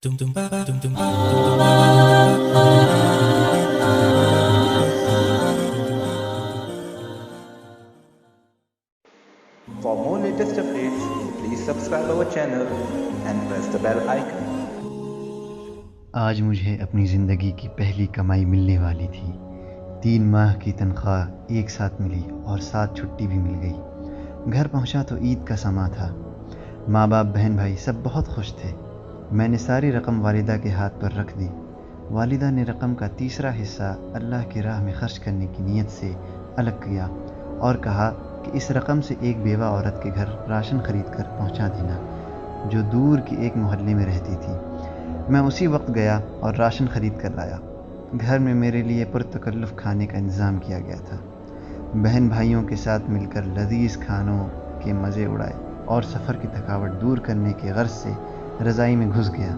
For more latest updates, please subscribe our channel and press the bell icon. آج مجھے اپنی زندگی کی پہلی کمائی ملنے والی تھی۔ 3 ماہ کی تنخواہ ایک ساتھ ملی اور ساتھ چھٹی بھی مل گئی۔ گھر پہنچا تو عید کا سماں تھا۔ ماں باپ بہن بھائی سب بہت خوش تھے۔ میں نے ساری رقم والدہ کے ہاتھ پر رکھ دی۔ والدہ نے رقم کا تیسرا حصہ اللہ کی راہ میں خرچ کرنے کی نیت سے الگ کیا اور کہا کہ اس رقم سے ایک بیوہ عورت کے گھر راشن خرید کر پہنچا دینا جو دور کی ایک محلے میں رہتی تھی۔ میں اسی وقت گیا اور راشن خرید کر لایا۔ گھر میں میرے لیے پرتکلف کھانے کا انتظام کیا گیا تھا۔ بہن بھائیوں کے ساتھ مل کر لذیذ کھانوں کے مزے اڑائے اور سفر کی تھکاوٹ دور کرنے کے غرض سے رضائی میں گھس گیا۔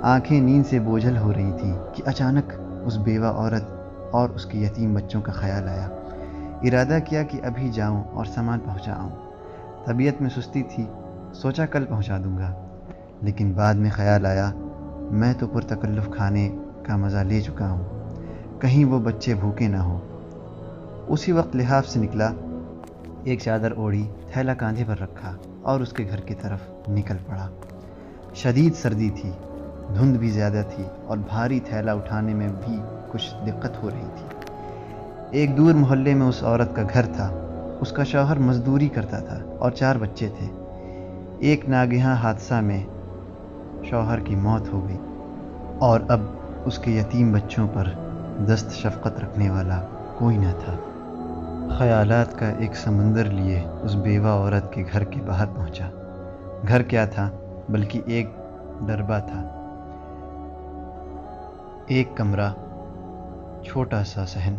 آنکھیں نیند سے بوجھل ہو رہی تھیں کہ اچانک اس بیوہ عورت اور اس کے یتیم بچوں کا خیال آیا۔ ارادہ کیا کہ ابھی جاؤں اور سامان پہنچا آؤں۔ طبیعت میں سستی تھی، سوچا کل پہنچا دوں گا، لیکن بعد میں خیال آیا میں تو پرتکلف کھانے کا مزہ لے چکا ہوں، کہیں وہ بچے بھوکے نہ ہوں۔ اسی وقت لحاف سے نکلا، ایک چادر اوڑھی، تھیلا کاندھے پر رکھا اور اس کے گھر کی طرف نکل پڑا۔ شدید سردی تھی، دھند بھی زیادہ تھی اور بھاری تھیلا اٹھانے میں بھی کچھ دقت ہو رہی تھی۔ ایک دور محلے میں اس عورت کا گھر تھا۔ اس کا شوہر مزدوری کرتا تھا اور 4 بچے تھے۔ ایک ناگہاں حادثہ میں شوہر کی موت ہو گئی اور اب اس کے یتیم بچوں پر دست شفقت رکھنے والا کوئی نہ تھا۔ خیالات کا ایک سمندر لیے اس بیوہ عورت کے گھر کے باہر پہنچا۔ گھر کیا تھا بلکہ ایک ڈربہ تھا۔ ایک کمرہ، چھوٹا سا صحن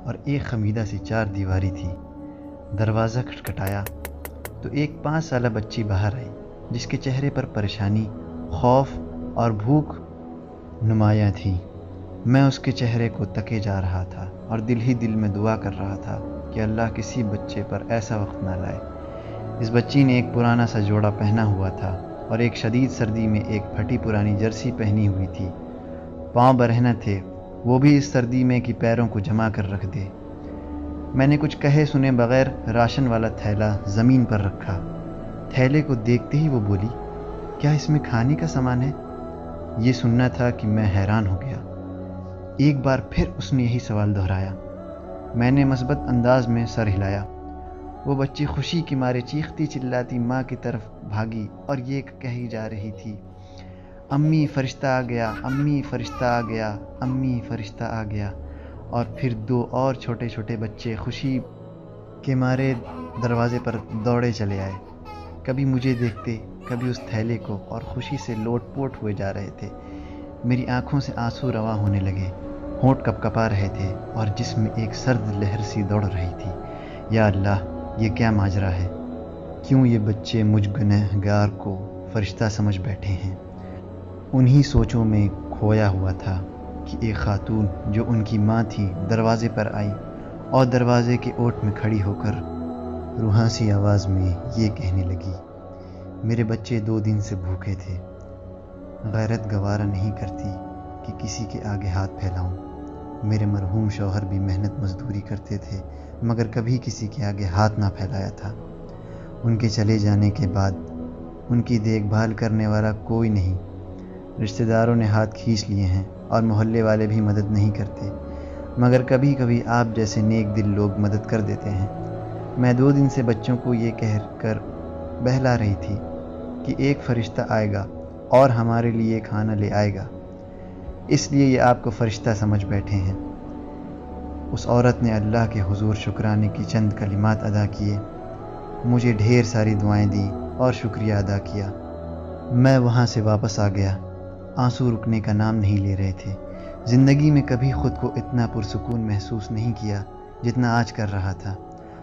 اور ایک خمیدہ سی 4 دیواری تھی۔ دروازہ کھٹکھٹایا تو ایک 5 سالہ بچی باہر آئی جس کے چہرے پر پریشانی، خوف اور بھوک نمایاں تھی۔ میں اس کے چہرے کو تکے جا رہا تھا اور دل ہی دل میں دعا کر رہا تھا کہ اللہ کسی بچے پر ایسا وقت نہ لائے۔ اس بچی نے ایک پرانا سا جوڑا پہنا ہوا تھا اور ایک شدید سردی میں ایک پھٹی پرانی جرسی پہنی ہوئی تھی۔ پاؤں برہنہ تھے، وہ بھی اس سردی میں کہ پیروں کو جما کر رکھ دے۔ میں نے کچھ کہے سنے بغیر راشن والا تھیلا زمین پر رکھا۔ تھیلے کو دیکھتے ہی وہ بولی، کیا اس میں کھانے کا سامان ہے؟ یہ سننا تھا کہ میں حیران ہو گیا۔ ایک بار پھر اس نے یہی سوال دہرایا۔ میں نے مثبت انداز میں سر ہلایا۔ وہ بچی خوشی کے مارے چیختی چلاتی ماں کی طرف بھاگی اور یہ کہی جا رہی تھی، امی فرشتہ آ گیا، امی فرشتہ آ گیا، امی فرشتہ آ گیا۔ اور پھر 2 اور چھوٹے چھوٹے بچے خوشی کے مارے دروازے پر دوڑے چلے آئے۔ کبھی مجھے دیکھتے، کبھی اس تھیلے کو، اور خوشی سے لوٹ پوٹ ہوئے جا رہے تھے۔ میری آنکھوں سے آنسو رواں ہونے لگے، ہونٹ کپکپا رہے تھے اور جسم میں ایک سرد لہر سی دوڑ رہی تھی۔ یا اللہ، یہ کیا ماجرا ہے؟ کیوں یہ بچے مجھ گنہگار کو فرشتہ سمجھ بیٹھے ہیں؟ انہی سوچوں میں کھویا ہوا تھا کہ ایک خاتون جو ان کی ماں تھی دروازے پر آئی اور دروازے کے اوٹ میں کھڑی ہو کر روحاسی آواز میں یہ کہنے لگی، میرے بچے 2 دن سے بھوکے تھے۔ غیرت گوارا نہیں کرتی کہ کسی کے آگے ہاتھ پھیلاؤں۔ میرے مرحوم شوہر بھی محنت مزدوری کرتے تھے مگر کبھی کسی کے آگے ہاتھ نہ پھیلایا تھا۔ ان کے چلے جانے کے بعد ان کی دیکھ بھال کرنے والا کوئی نہیں۔ رشتہ داروں نے ہاتھ کھینچ لیے ہیں اور محلے والے بھی مدد نہیں کرتے، مگر کبھی کبھی آپ جیسے نیک دل لوگ مدد کر دیتے ہیں۔ میں 2 دن سے بچوں کو یہ کہہ کر بہلا رہی تھی کہ ایک فرشتہ آئے گا اور ہمارے لیے کھانا لے آئے گا، اس لیے یہ آپ کو فرشتہ سمجھ بیٹھے ہیں۔ اس عورت نے اللہ کے حضور شکرانے کی چند کلمات ادا کیے، مجھے ڈھیر ساری دعائیں دیں اور شکریہ ادا کیا۔ میں وہاں سے واپس آ گیا۔ آنسو رکنے کا نام نہیں لے رہے تھے۔ زندگی میں کبھی خود کو اتنا پرسکون محسوس نہیں کیا جتنا آج کر رہا تھا،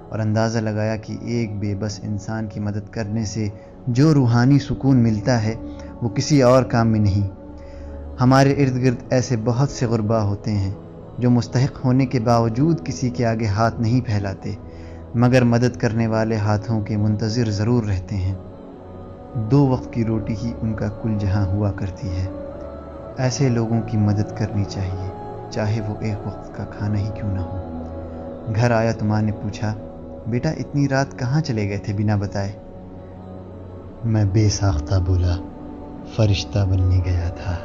اور اندازہ لگایا کہ ایک بے بس انسان کی مدد کرنے سے جو روحانی سکون ملتا ہے وہ کسی اور کام میں نہیں۔ ہمارے ارد گرد ایسے بہت سے غربا ہوتے ہیں جو مستحق ہونے کے باوجود کسی کے آگے ہاتھ نہیں پھیلاتے، مگر مدد کرنے والے ہاتھوں کے منتظر ضرور رہتے ہیں۔ 2 وقت کی روٹی ہی ان کا کل جہاں ہوا کرتی ہے۔ ایسے لوگوں کی مدد کرنی چاہیے، چاہے وہ ایک وقت کا کھانا ہی کیوں نہ ہو۔ گھر آیا تو ماں نے پوچھا، بیٹا اتنی رات کہاں چلے گئے تھے بنا بتائے؟ میں بے ساختہ بولا، فرشتہ بننے گیا تھا۔